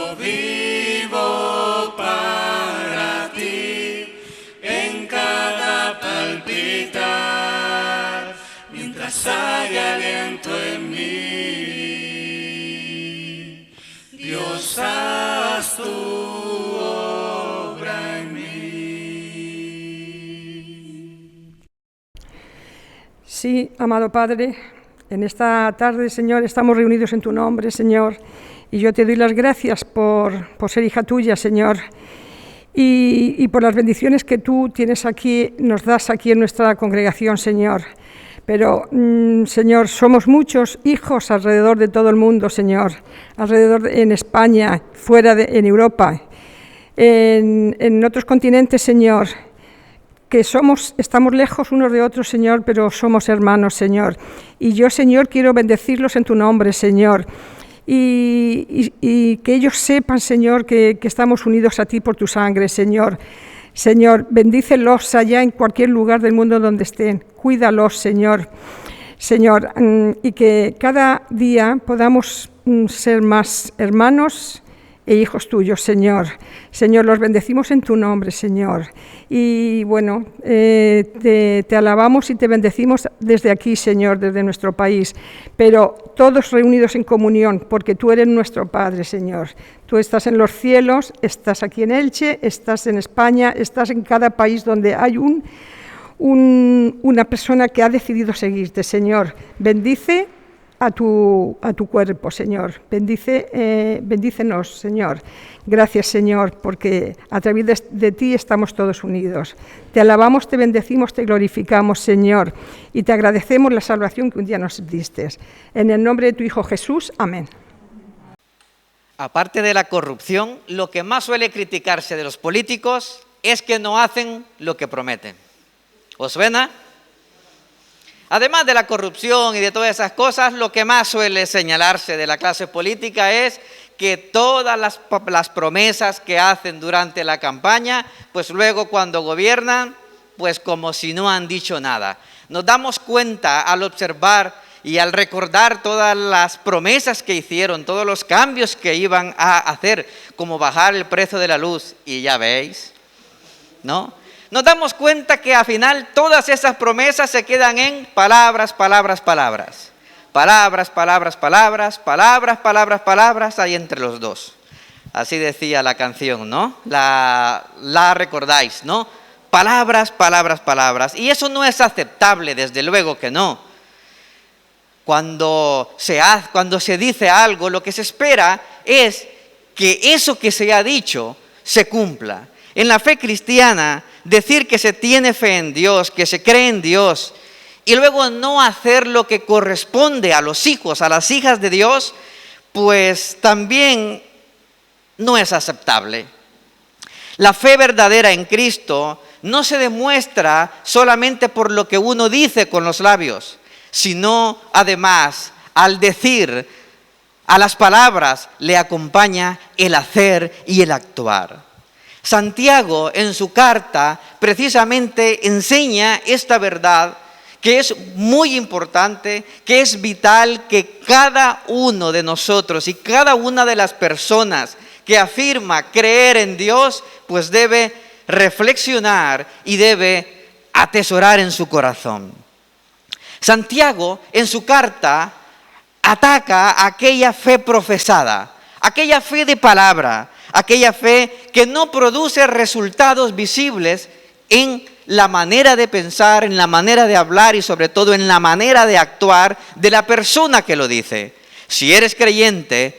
Yo vivo para ti en cada palpitar, mientras haya aliento en mí. Dios, haz tu obra en mí. Sí, amado Padre, en esta tarde, Señor, estamos reunidos en tu nombre, Señor, y yo te doy las gracias por ser hija tuya, Señor, y por las bendiciones que tú tienes aquí, nos das aquí en nuestra congregación, Señor. Pero, Señor, somos muchos hijos alrededor de todo el mundo, Señor, en España, en Europa, en otros continentes, Señor, que estamos lejos unos de otros, Señor, pero somos hermanos, Señor. Y yo, Señor, quiero bendecirlos en tu nombre, Señor. Y que ellos sepan, Señor, que estamos unidos a ti por tu sangre, Señor. Señor, bendícelos allá en cualquier lugar del mundo donde estén. Cuídalos, Señor. Señor, y que cada día podamos ser más hermanos e hijos tuyos, Señor. Señor, los bendecimos en tu nombre, Señor. Y bueno, te alabamos y te bendecimos desde aquí, Señor, desde nuestro país, pero todos reunidos en comunión, porque tú eres nuestro Padre, Señor. Tú estás en los cielos, estás aquí en Elche, estás en España, estás en cada país donde hay una persona que ha decidido seguirte, Señor. Bendice a tu cuerpo, Señor. Bendícenos, Señor. Gracias, Señor, porque a través de ti estamos todos unidos. Te alabamos, te bendecimos, te glorificamos, Señor, y te agradecemos la salvación que un día nos diste. En el nombre de tu Hijo Jesús, amén. Aparte de la corrupción, lo que más suele criticarse de los políticos es que no hacen lo que prometen. ¿Os suena? Además de la corrupción y de todas esas cosas, lo que más suele señalarse de la clase política es que todas las promesas que hacen durante la campaña, pues luego cuando gobiernan, pues como si no han dicho nada. Nos damos cuenta al observar y al recordar todas las promesas que hicieron, todos los cambios que iban a hacer, como bajar el precio de la luz, y ya veis, ¿no? Nos damos cuenta que al final todas esas promesas se quedan en palabras, palabras, palabras. Palabras, palabras, palabras, palabras, palabras, palabras, ahí entre los dos. Así decía la canción, ¿no? La recordáis, ¿no? Palabras, palabras, palabras. Y eso no es aceptable, desde luego que no. Cuando se dice algo, lo que se espera es que eso que se ha dicho se cumpla. En la fe cristiana, decir que se tiene fe en Dios, que se cree en Dios, y luego no hacer lo que corresponde a los hijos, a las hijas de Dios, pues también no es aceptable. La fe verdadera en Cristo no se demuestra solamente por lo que uno dice con los labios, sino además al decir, a las palabras le acompaña el hacer y el actuar. Santiago en su carta precisamente enseña esta verdad que es muy importante, que es vital que cada uno de nosotros y cada una de las personas que afirma creer en Dios, pues debe reflexionar y debe atesorar en su corazón. Santiago en su carta ataca aquella fe profesada, aquella fe de palabra, aquella fe que no produce resultados visibles en la manera de pensar, en la manera de hablar y sobre todo en la manera de actuar de la persona que lo dice. Si eres creyente,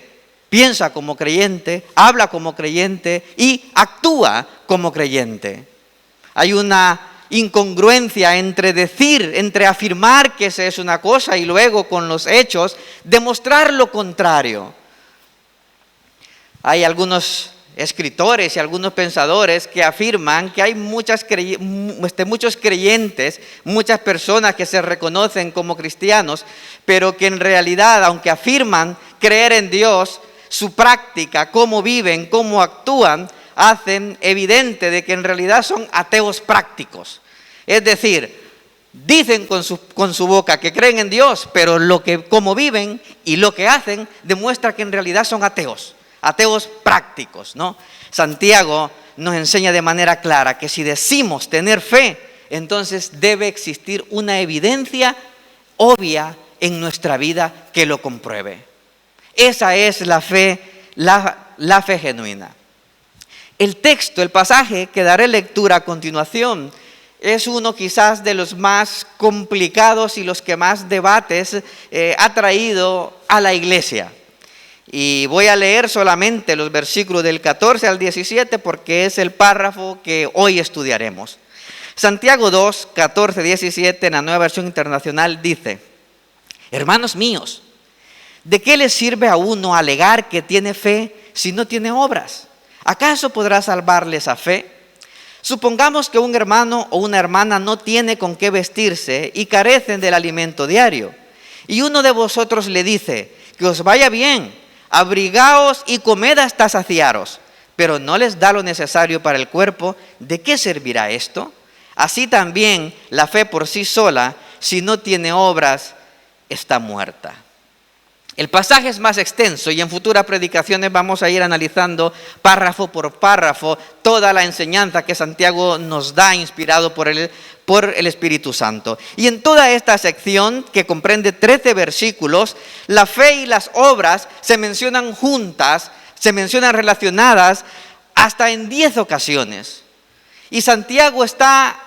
piensa como creyente, habla como creyente y actúa como creyente. Hay una incongruencia entre afirmar que esa es una cosa y luego con los hechos demostrar lo contrario. Hay algunos escritores y algunos pensadores que afirman que hay muchos creyentes, muchas personas que se reconocen como cristianos, pero que en realidad, aunque afirman creer en Dios, su práctica, cómo viven, cómo actúan, hacen evidente de que en realidad son ateos prácticos. Es decir, dicen con su boca que creen en Dios, pero cómo viven y lo que hacen demuestra que en realidad son ateos. ateos prácticos, ¿no? Santiago nos enseña de manera clara que si decimos tener fe, entonces debe existir una evidencia obvia en nuestra vida que lo compruebe. Esa es la fe, la fe genuina. El texto, el pasaje que daré lectura a continuación, es uno quizás de los más complicados y los que más debates ha traído a la iglesia. Y voy a leer solamente los versículos del 14 al 17 porque es el párrafo que hoy estudiaremos. Santiago 2, 14, 17 en la Nueva Versión Internacional dice: hermanos míos, ¿de qué le sirve a uno alegar que tiene fe si no tiene obras? ¿Acaso podrá salvarle esa fe? Supongamos que un hermano o una hermana no tiene con qué vestirse y carecen del alimento diario. Y uno de vosotros le dice: que os vaya bien, abrigaos y comed hasta saciaros, pero no les da lo necesario para el cuerpo. ¿De qué servirá esto? Así también la fe por sí sola, si no tiene obras, está muerta. El pasaje es más extenso y en futuras predicaciones vamos a ir analizando párrafo por párrafo toda la enseñanza que Santiago nos da inspirado por el Espíritu Santo. Y en toda esta sección, que comprende 13 versículos, la fe y las obras se mencionan juntas, se mencionan relacionadas hasta en 10 ocasiones. Y Santiago está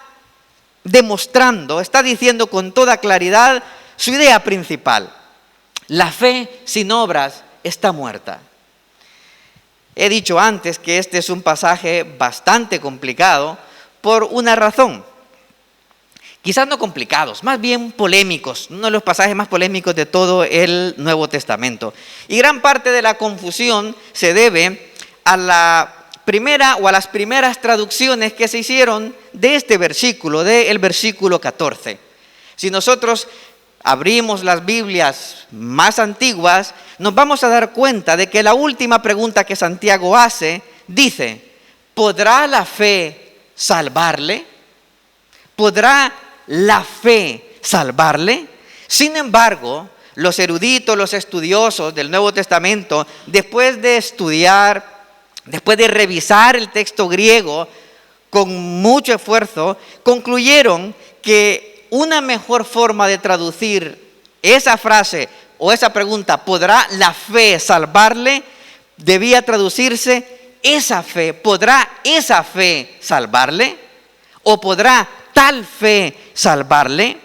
demostrando, está diciendo con toda claridad su idea principal. La fe sin obras está muerta. He dicho antes que este es un pasaje bastante complicado por una razón. Quizás no complicados, más bien polémicos, uno de los pasajes más polémicos de todo el Nuevo Testamento. Y gran parte de la confusión se debe a la primera o a las primeras traducciones que se hicieron de este versículo, del versículo 14. Si nosotros abrimos las Biblias más antiguas, nos vamos a dar cuenta de que la última pregunta que Santiago hace dice: ¿podrá la fe salvarle? ¿Podrá la fe salvarle? Sin embargo, los eruditos, los estudiosos del Nuevo Testamento, después de estudiar, después de revisar el texto griego con mucho esfuerzo, concluyeron que una mejor forma de traducir esa frase o esa pregunta, ¿podrá la fe salvarle?, debía traducirse: esa fe, ¿podrá esa fe salvarle? ¿O podrá tal fe salvarle?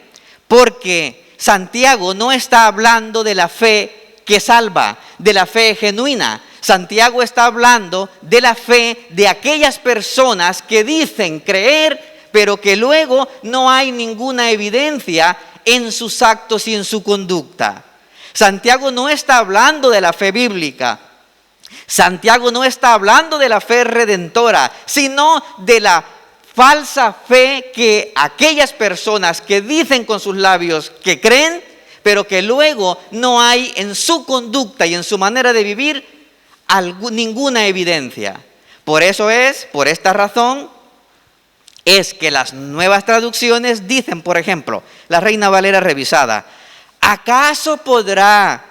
Porque Santiago no está hablando de la fe que salva, de la fe genuina. Santiago está hablando de la fe de aquellas personas que dicen creer, pero que luego no hay ninguna evidencia en sus actos y en su conducta. Santiago no está hablando de la fe bíblica. Santiago no está hablando de la fe redentora, sino de la falsa fe que aquellas personas que dicen con sus labios que creen, pero que luego no hay en su conducta y en su manera de vivir ninguna evidencia. Por esta razón, es que las nuevas traducciones dicen, por ejemplo, la Reina Valera revisada: ¿acaso podrá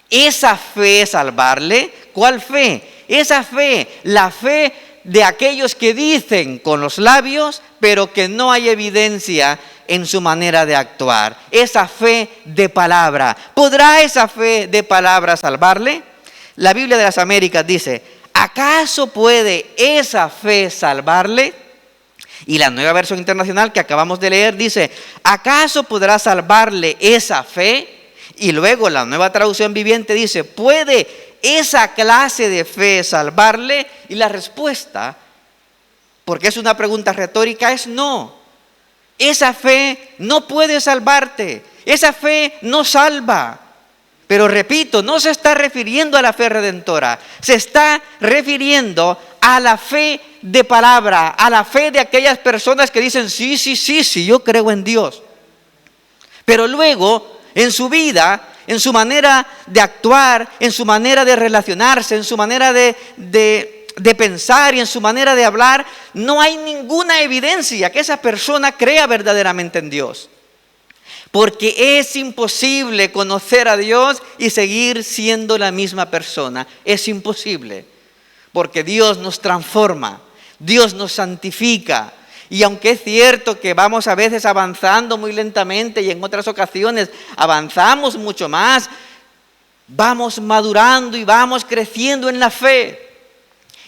esa fe salvarle? ¿Cuál fe? Esa fe, la fe de aquellos que dicen con los labios, pero que no hay evidencia en su manera de actuar. Esa fe de palabra. ¿Podrá esa fe de palabra salvarle? La Biblia de las Américas dice: ¿acaso puede esa fe salvarle? Y la Nueva Versión Internacional que acabamos de leer dice: ¿acaso podrá salvarle esa fe? Y luego la Nueva Traducción Viviente dice: ¿puede esa clase de fe salvarle? Y la respuesta, porque es una pregunta retórica, es no. Esa fe no puede salvarte. Esa fe no salva. Pero repito, no se está refiriendo a la fe redentora, se está refiriendo a la fe de palabra, a la fe de aquellas personas que dicen: sí, yo creo en Dios. Pero luego, en su vida, en su manera de actuar, en su manera de relacionarse, en su manera de pensar y en su manera de hablar, no hay ninguna evidencia que esa persona crea verdaderamente en Dios. Porque es imposible conocer a Dios y seguir siendo la misma persona. Es imposible. Porque Dios nos transforma, Dios nos santifica. Y aunque es cierto que vamos a veces avanzando muy lentamente y en otras ocasiones avanzamos mucho más, vamos madurando y vamos creciendo en la fe.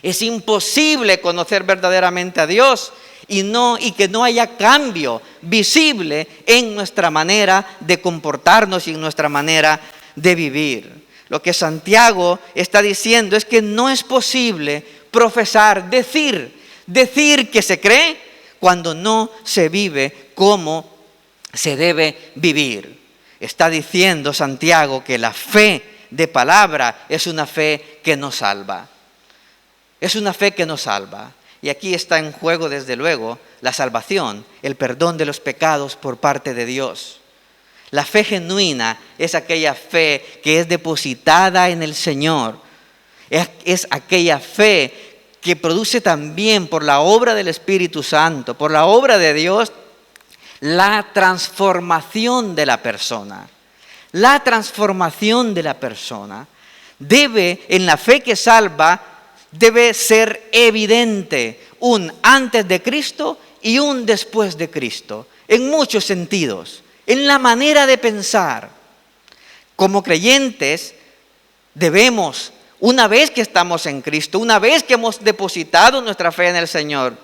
Es imposible conocer verdaderamente a Dios y que no haya cambio visible en nuestra manera de comportarnos y en nuestra manera de vivir. Lo que Santiago está diciendo es que no es posible profesar, decir que se cree cuando no se vive como se debe vivir. Está diciendo Santiago que la fe de palabra es una fe que nos salva. Es una fe que nos salva. Y aquí está en juego, desde luego, la salvación, el perdón de los pecados por parte de Dios. La fe genuina es aquella fe que es depositada en el Señor. Es aquella fe que produce también por la obra del Espíritu Santo, por la obra de Dios, la transformación de la persona. La transformación de la persona en la fe que salva, debe ser evidente un antes de Cristo y un después de Cristo, en muchos sentidos, en la manera de pensar. Como creyentes debemos, una vez que estamos en Cristo, una vez que hemos depositado nuestra fe en el Señor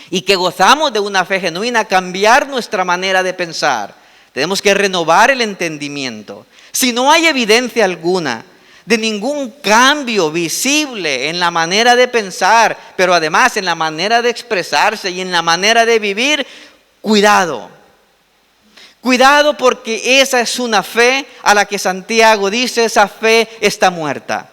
y que gozamos de una fe genuina, cambiar nuestra manera de pensar. Tenemos que renovar el entendimiento. Si no hay evidencia alguna de ningún cambio visible en la manera de pensar, pero además en la manera de expresarse y en la manera de vivir, cuidado. Cuidado, porque esa es una fe a la que Santiago dice, esa fe está muerta.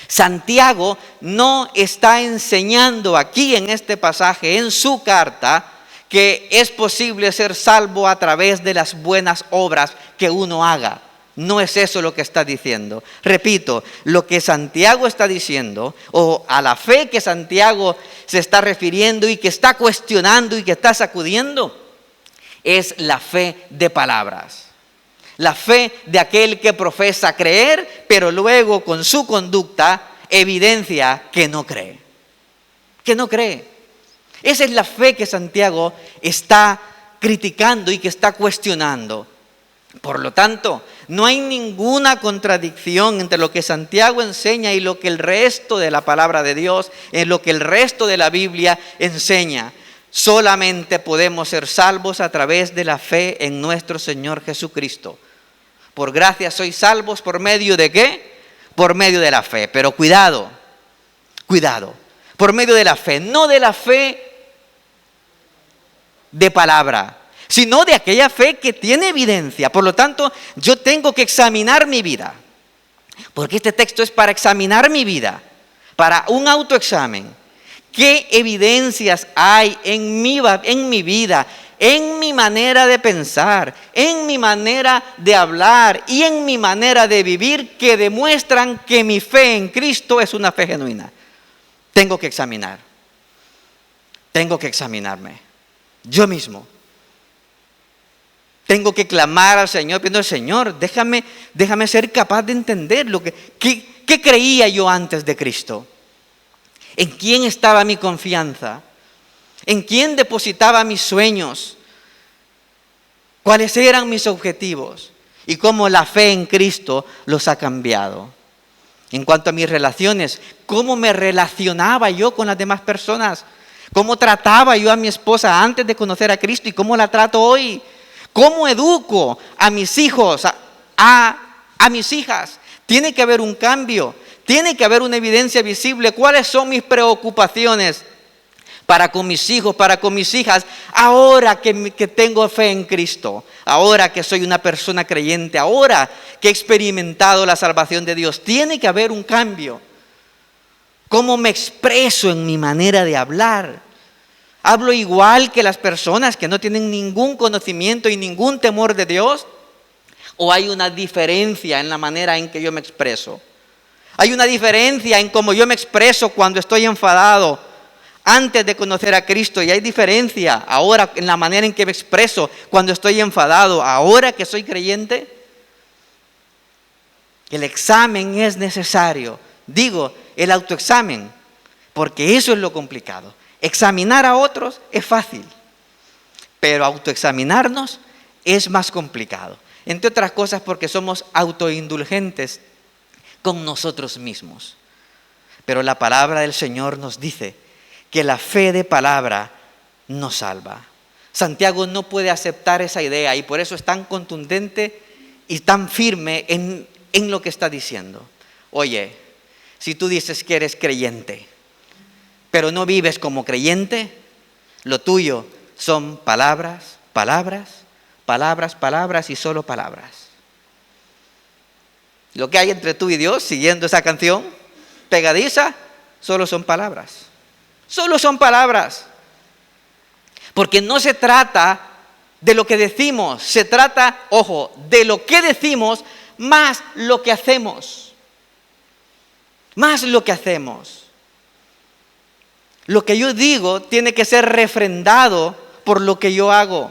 Santiago no está enseñando aquí en este pasaje, en su carta, que es posible ser salvo a través de las buenas obras que uno haga. No es eso lo que está diciendo. Repito, lo que Santiago está diciendo, o a la fe que Santiago se está refiriendo y que está cuestionando y que está sacudiendo, es la fe de palabras. La fe de aquel que profesa creer, pero luego con su conducta evidencia que no cree. Que no cree. Esa es la fe que Santiago está criticando y que está cuestionando. Por lo tanto, no hay ninguna contradicción entre lo que Santiago enseña y lo que el resto de la palabra de Dios, en lo que el resto de la Biblia enseña. Solamente podemos ser salvos a través de la fe en nuestro Señor Jesucristo. Por gracia sois salvos, ¿por medio de qué? Por medio de la fe. Pero cuidado, por medio de la fe, no de la fe de palabra, sino de aquella fe que tiene evidencia. Por lo tanto, yo tengo que examinar mi vida, porque este texto es para examinar mi vida, para un autoexamen. ¿Qué evidencias hay en mi vida, en mi manera de pensar, en mi manera de hablar y en mi manera de vivir que demuestran que mi fe en Cristo es una fe genuina? Tengo que examinarme, yo mismo. Tengo que clamar al Señor, pidiendo, Señor, déjame ser capaz de entender qué creía yo antes de Cristo. ¿En quién estaba mi confianza? ¿En quién depositaba mis sueños? ¿Cuáles eran mis objetivos? Y cómo la fe en Cristo los ha cambiado. En cuanto a mis relaciones, ¿cómo me relacionaba yo con las demás personas? ¿Cómo trataba yo a mi esposa antes de conocer a Cristo y cómo la trato hoy? ¿Cómo educo a mis hijos, a mis hijas? Tiene que haber un cambio, tiene que haber una evidencia visible. ¿Cuáles son mis preocupaciones para con mis hijos, para con mis hijas, ahora que tengo fe en Cristo, ahora que soy una persona creyente, ahora que he experimentado la salvación de Dios? Tiene que haber un cambio. ¿Cómo me expreso en mi manera de hablar? ¿Hablo igual que las personas que no tienen ningún conocimiento y ningún temor de Dios? ¿O hay una diferencia en la manera en que yo me expreso? ¿Hay una diferencia en cómo yo me expreso cuando estoy enfadado antes de conocer a Cristo, y hay diferencia ahora en la manera en que me expreso cuando estoy enfadado, ahora que soy creyente. El examen es necesario. Digo, el autoexamen, porque eso es lo complicado. Examinar a otros es fácil, pero autoexaminarnos es más complicado. Entre otras cosas porque somos autoindulgentes con nosotros mismos. Pero la palabra del Señor nos dice que la fe de palabra nos salva. Santiago no puede aceptar esa idea y por eso es tan contundente y tan firme en lo que está diciendo. Oye, si tú dices que eres creyente, pero no vives como creyente, lo tuyo son palabras, palabras, palabras, palabras y solo palabras. Lo que hay entre tú y Dios, siguiendo esa canción pegadiza, solo son palabras. Solo son palabras. Porque no se trata de lo que decimos, se trata, ojo, de lo que decimos más lo que hacemos. Más lo que hacemos. Lo que yo digo tiene que ser refrendado por lo que yo hago.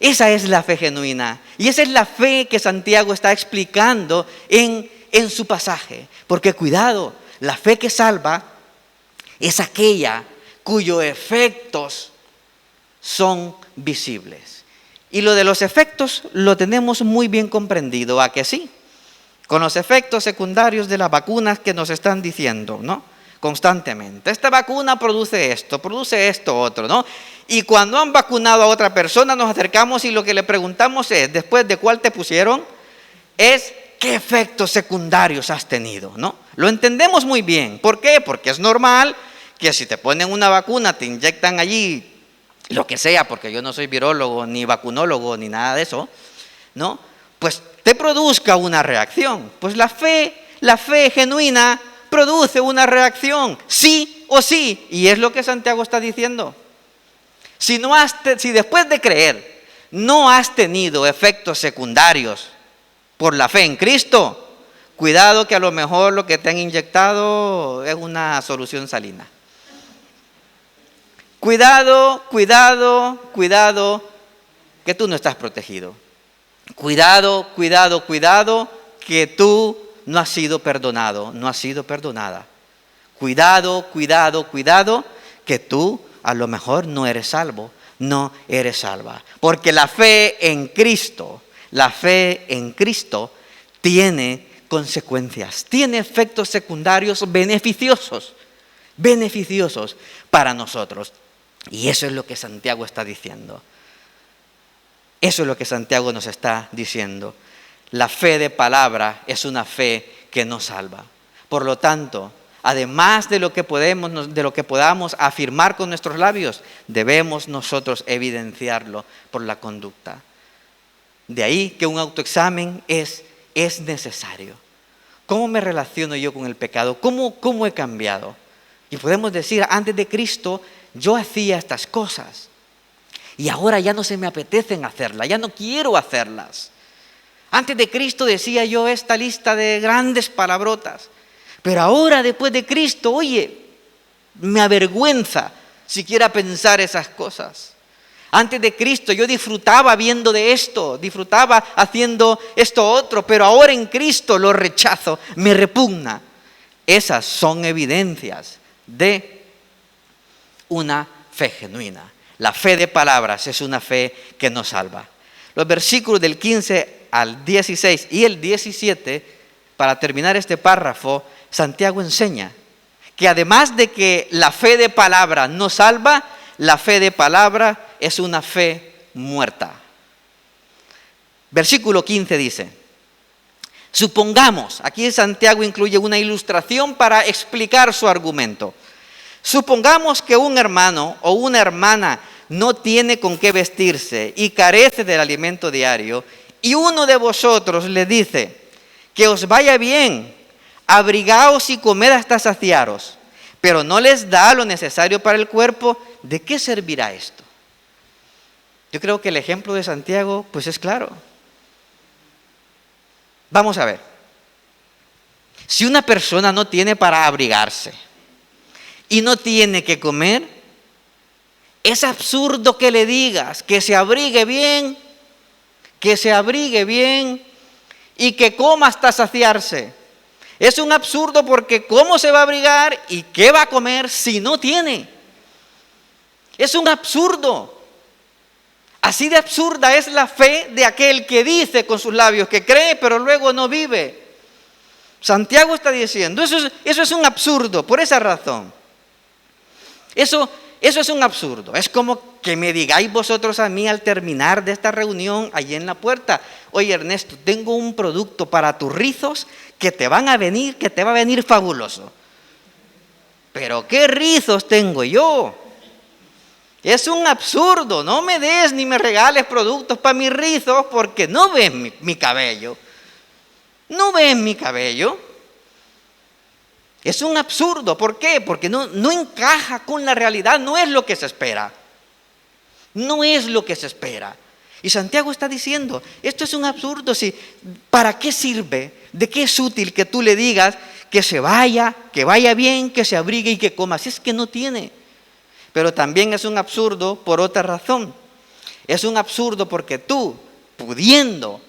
Esa es la fe genuina. Y esa es la fe que Santiago está explicando en su pasaje. Porque cuidado, la fe que salva es aquella cuyos efectos son visibles. Y lo de los efectos lo tenemos muy bien comprendido, ¿a que sí? Con los efectos secundarios de las vacunas que nos están diciendo, ¿no? Constantemente. Esta vacuna produce esto, otro, ¿no? Y cuando han vacunado a otra persona, nos acercamos y lo que le preguntamos es, después de cuál te pusieron, es qué efectos secundarios has tenido, ¿no? Lo entendemos muy bien. ¿Por qué? Porque es normal que si te ponen una vacuna, te inyectan allí lo que sea, porque yo no soy virólogo, ni vacunólogo, ni nada de eso, ¿no? Pues te produzca una reacción. Pues la fe genuina produce una reacción, sí o sí, y es lo que Santiago está diciendo. Si después de creer no has tenido efectos secundarios por la fe en Cristo, cuidado que a lo mejor lo que te han inyectado es una solución salina. Cuidado, cuidado, cuidado, que tú no estás protegido. Cuidado, cuidado, cuidado, que tú no has sido perdonado, no has sido perdonada. Cuidado, cuidado, cuidado, que tú a lo mejor no eres salvo, no eres salva. Porque la fe en Cristo tiene consecuencias, tiene efectos secundarios beneficiosos para nosotros. Y eso es lo que Santiago está diciendo. Eso es lo que Santiago nos está diciendo. La fe de palabra es una fe que nos salva. Por lo tanto, además de lo que podamos afirmar con nuestros labios, debemos nosotros evidenciarlo por la conducta. De ahí que un autoexamen es necesario. ¿Cómo me relaciono yo con el pecado? ¿Cómo he cambiado? Y podemos decir, antes de Cristo yo hacía estas cosas y ahora ya no se me apetecen hacerlas, ya no quiero hacerlas. Antes de Cristo decía yo esta lista de grandes palabrotas, pero ahora después de Cristo, oye, me avergüenza siquiera pensar esas cosas. Antes de Cristo yo disfrutaba viendo de esto, disfrutaba haciendo esto otro, pero ahora en Cristo lo rechazo, me repugna. Esas son evidencias de una fe genuina. La fe de palabras es una fe que nos salva. Los versículos del 15 al 16 y el 17, para terminar este párrafo, Santiago enseña que además de que la fe de palabra nos salva, la fe de palabra es una fe muerta. Versículo 15 dice, supongamos, aquí Santiago incluye una ilustración para explicar su argumento. Supongamos que un hermano o una hermana no tiene con qué vestirse y carece del alimento diario, y uno de vosotros le dice, que os vaya bien, abrigaos y comed hasta saciaros, pero no les da lo necesario para el cuerpo, ¿de qué servirá esto? Yo creo que el ejemplo de Santiago pues es claro. Vamos a ver. Si una persona no tiene para abrigarse, y no tiene que comer, es absurdo que le digas que se abrigue bien y que coma hasta saciarse. Es un absurdo porque ¿cómo se va a abrigar y qué va a comer si no tiene? Es un absurdo. Así de absurda es la fe de aquel que dice con sus labios que cree, pero luego no vive. Santiago está diciendo, eso es un absurdo, por esa razón. Eso es un absurdo. Es como que me digáis vosotros a mí al terminar de esta reunión allí en la puerta: oye, Ernesto, tengo un producto para tus rizos que te va a venir fabuloso. Pero ¿qué rizos tengo yo? Es un absurdo. No me des ni me regales productos para mis rizos porque no ves mi cabello. No ves mi cabello. Es un absurdo. ¿Por qué? Porque no encaja con la realidad. No es lo que se espera. No es lo que se espera. Y Santiago está diciendo, esto es un absurdo. ¿Para qué sirve? ¿De qué es útil que tú le digas que se vaya, que vaya bien, que se abrigue y que coma? Si es que no tiene. Pero también es un absurdo por otra razón. Es un absurdo porque tú, pudiendo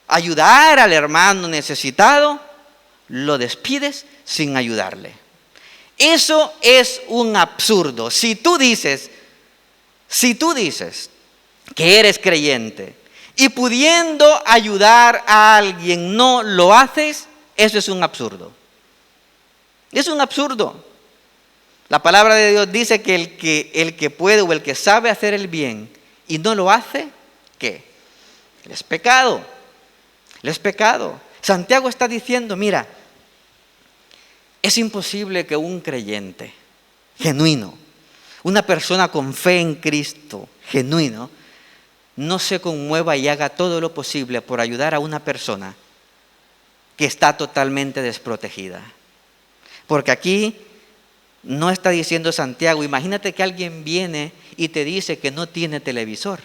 ayudar al hermano necesitado, lo despides sin ayudarle. Eso es un absurdo. Si tú dices que eres creyente y pudiendo ayudar a alguien no lo haces, eso es un absurdo. Es un absurdo. La palabra de Dios dice que el que puede o el que sabe hacer el bien y no lo hace, ¿qué? Es pecado. Es pecado. Santiago está diciendo, mira, es imposible que un creyente genuino, una persona con fe en Cristo genuino, no se conmueva y haga todo lo posible por ayudar a una persona que está totalmente desprotegida. Porque aquí no está diciendo Santiago, imagínate que alguien viene y te dice que no tiene televisor.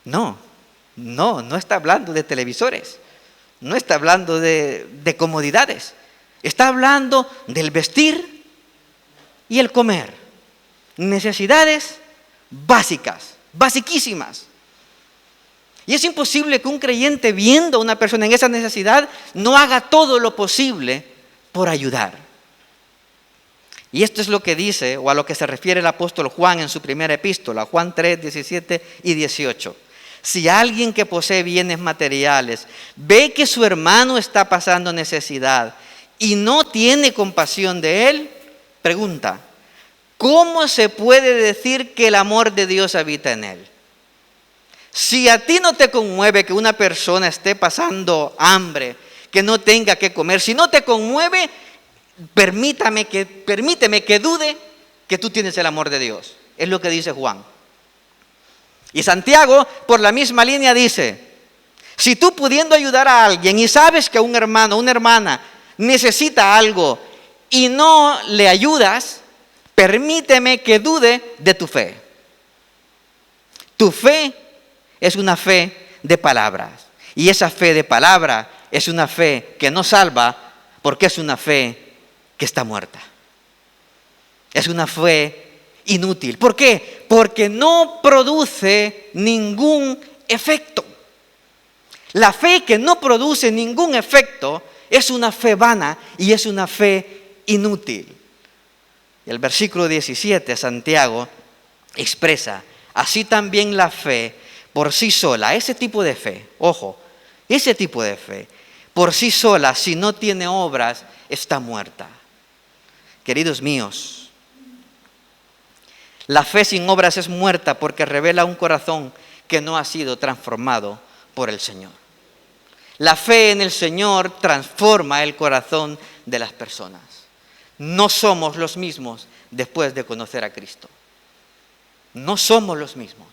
No está hablando de televisores, no está hablando de comodidades, está hablando del vestir y el comer, necesidades básicas, basiquísimas. Y es imposible que un creyente viendo a una persona en esa necesidad no haga todo lo posible por ayudar. Y esto es lo que dice, o a lo que se refiere el apóstol Juan en su primera epístola, Juan 3, 17 y 18. Si alguien que posee bienes materiales ve que su hermano está pasando necesidad y no tiene compasión de él, pregunta, ¿cómo se puede decir que el amor de Dios habita en él? Si a ti no te conmueve que una persona esté pasando hambre, que no tenga que comer, si no te conmueve, permíteme que dude que tú tienes el amor de Dios. Es lo que dice Juan. Y Santiago, por la misma línea, dice, si tú pudiendo ayudar a alguien y sabes que un hermano o una hermana necesita algo y no le ayudas, permíteme que dude de tu fe. Tu fe es una fe de palabras. Y esa fe de palabra es una fe que no salva porque es una fe que está muerta. Es una fe inútil. ¿Por qué? Porque no produce ningún efecto. La fe que no produce ningún efecto es una fe vana y es una fe inútil. Y el versículo 17, Santiago expresa, así también la fe por sí sola, ese tipo de fe, ojo, ese tipo de fe, por sí sola, si no tiene obras, está muerta. Queridos míos, la fe sin obras es muerta porque revela un corazón que no ha sido transformado por el Señor. La fe en el Señor transforma el corazón de las personas. No somos los mismos después de conocer a Cristo. No somos los mismos.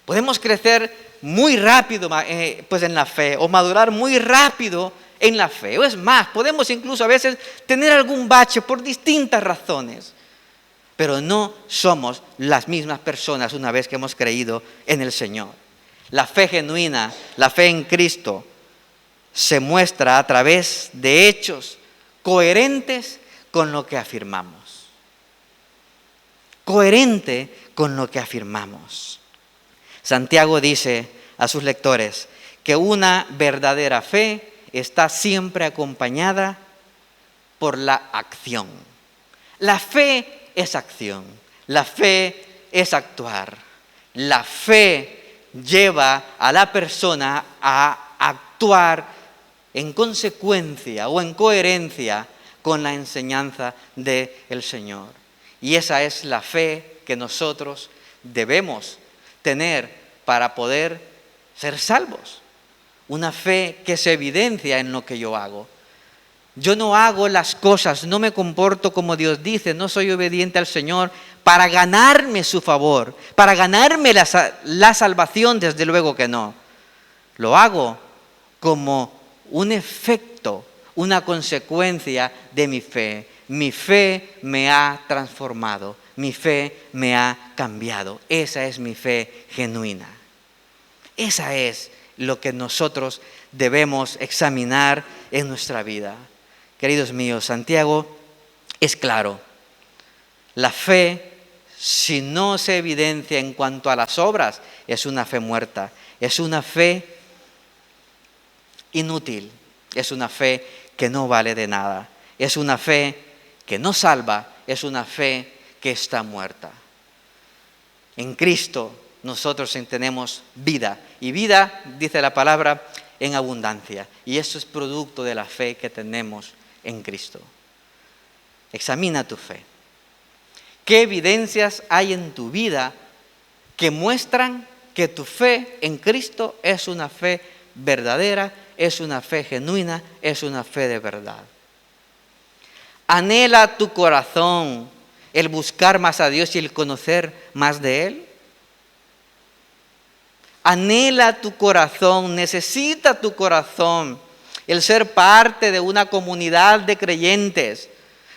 Podemos crecer muy rápido en la fe o madurar muy rápido en la fe. O es más, podemos incluso a veces tener algún bache por distintas razones. Pero no somos las mismas personas una vez que hemos creído en el Señor. La fe genuina, la fe en Cristo, se muestra a través de hechos coherentes con lo que afirmamos. Coherente con lo que afirmamos. Santiago dice a sus lectores que una verdadera fe está siempre acompañada por la acción. La fe es acción, la fe es actuar. La fe lleva a la persona a actuar en consecuencia o en coherencia con la enseñanza del Señor. Y esa es la fe que nosotros debemos tener para poder ser salvos. Una fe que se evidencia en lo que yo hago. Yo no hago las cosas, no me comporto como Dios dice, no soy obediente al Señor para ganarme su favor, para ganarme la salvación, desde luego que no. Lo hago como un efecto, una consecuencia de mi fe. Mi fe me ha transformado, mi fe me ha cambiado. Esa es mi fe genuina. Esa es lo que nosotros debemos examinar en nuestra vida. Queridos míos, Santiago es claro. La fe, si no se evidencia en cuanto a las obras, es una fe muerta, es una fe inútil, es una fe que no vale de nada, es una fe que no salva, es una fe que está muerta. En Cristo nosotros tenemos vida, y vida, dice la palabra, en abundancia, y eso es producto de la fe que tenemos en Cristo. Examina tu fe. ¿Qué evidencias hay en tu vida que muestran que tu fe en Cristo es una fe verdadera, es una fe genuina, es una fe de verdad? ¿Anhela tu corazón el buscar más a Dios y el conocer más de Él? ¿Anhela tu corazón, necesita tu corazón el ser parte de una comunidad de creyentes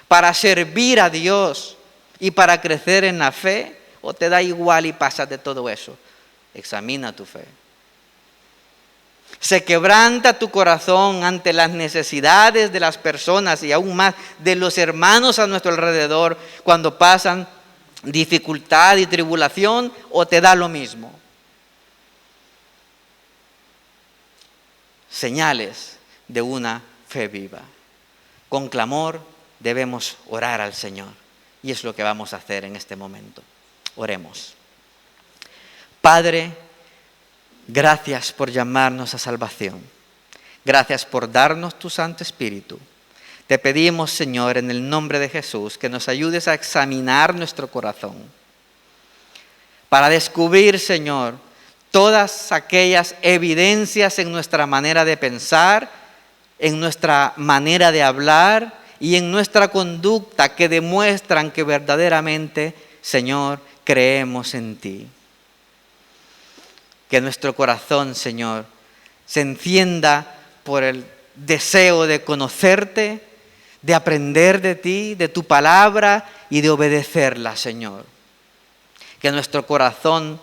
para servir a Dios y para crecer en la fe? ¿O te da igual y pasas de todo eso? Examina tu fe. ¿Se quebranta tu corazón ante las necesidades de las personas y aún más de los hermanos a nuestro alrededor cuando pasan dificultad y tribulación, o te da lo mismo? Señales de una fe viva. Con clamor debemos orar al Señor, y es lo que vamos a hacer en este momento. Oremos. Padre, gracias por llamarnos a salvación. Gracias por darnos tu Santo Espíritu. Te pedimos, Señor, en el nombre de Jesús, que nos ayudes a examinar nuestro corazón para descubrir, Señor, todas aquellas evidencias en nuestra manera de pensar, en nuestra manera de hablar y en nuestra conducta que demuestran que verdaderamente, Señor, creemos en ti. Que nuestro corazón, Señor, se encienda por el deseo de conocerte, de aprender de ti, de tu palabra y de obedecerla, Señor. Que nuestro corazón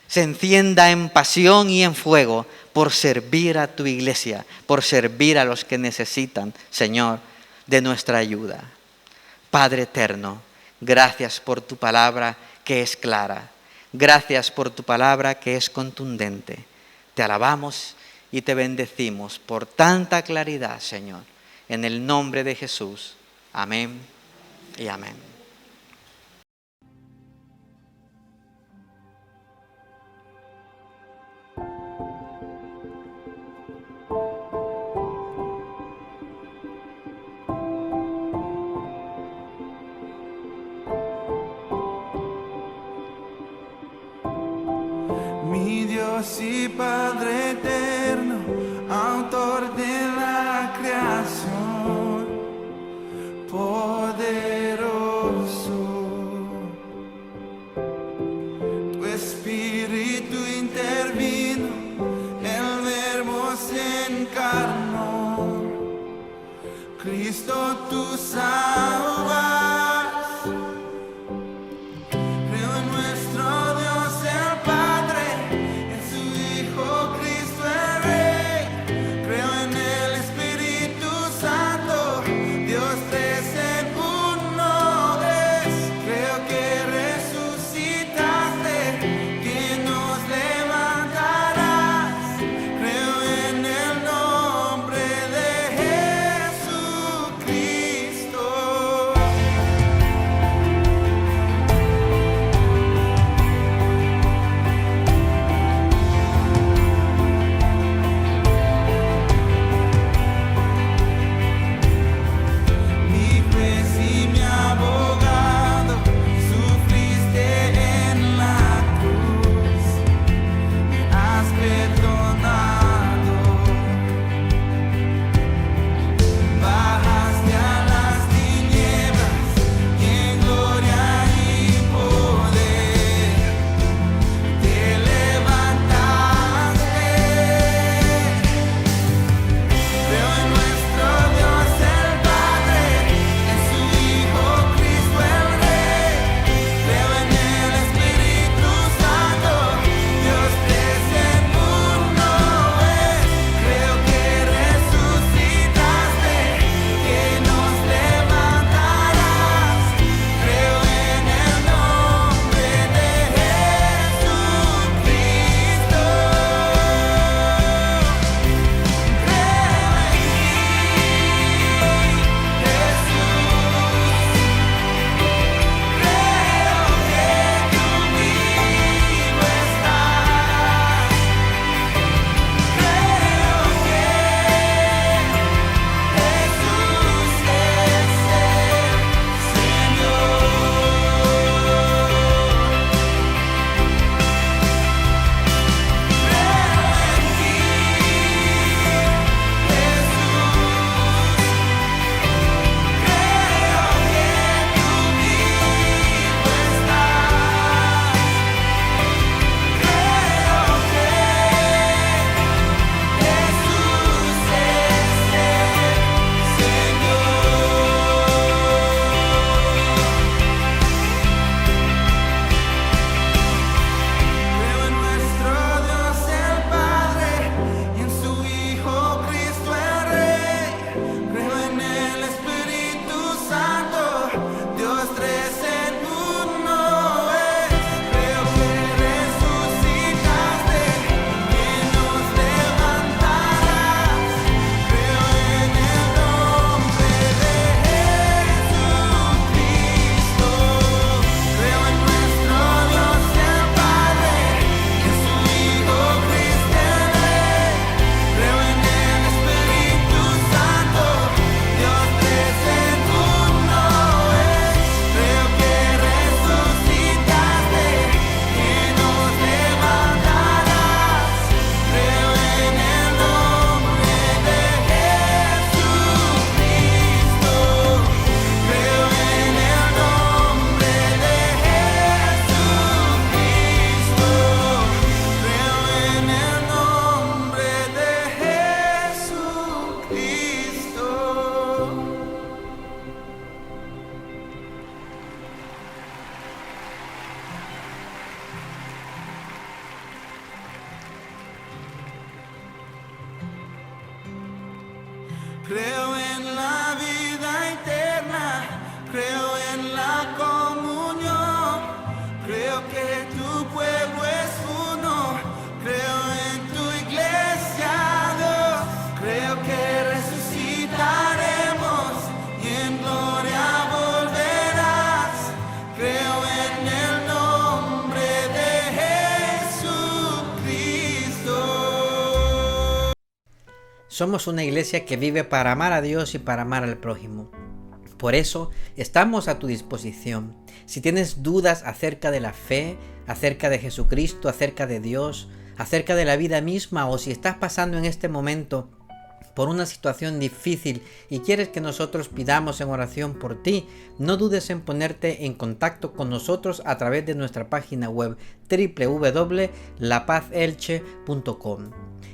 se encienda en pasión y en fuego por servir a tu iglesia, por servir a los que necesitan, Señor, de nuestra ayuda. Padre eterno, gracias por tu palabra que es clara. Gracias por tu palabra que es contundente. Te alabamos y te bendecimos por tanta claridad, Señor. En el nombre de Jesús. Amén y amén. Mi Dios y Padre eterno, autor de la creación, poderoso, tu Espíritu intervino, el Verbo se encarnó, Cristo tú salvas. Creo en el Espíritu Santo, Dios tres en Somos una iglesia que vive para amar a Dios y para amar al prójimo. Por eso estamos a tu disposición. Si tienes dudas acerca de la fe, acerca de Jesucristo, acerca de Dios, acerca de la vida misma, o si estás pasando en este momento por una situación difícil y quieres que nosotros pidamos en oración por ti, no dudes en ponerte en contacto con nosotros a través de nuestra página web www.lapazelche.com.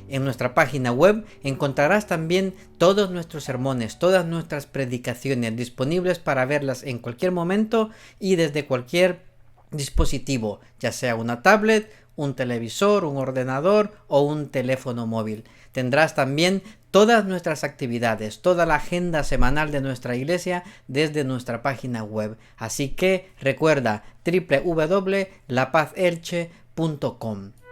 En nuestra página web encontrarás también todos nuestros sermones, todas nuestras predicaciones disponibles para verlas en cualquier momento y desde cualquier dispositivo, ya sea una tablet, un televisor, un ordenador o un teléfono móvil. Tendrás también todas nuestras actividades, toda la agenda semanal de nuestra iglesia desde nuestra página web. Así que recuerda www.lapazelche.com.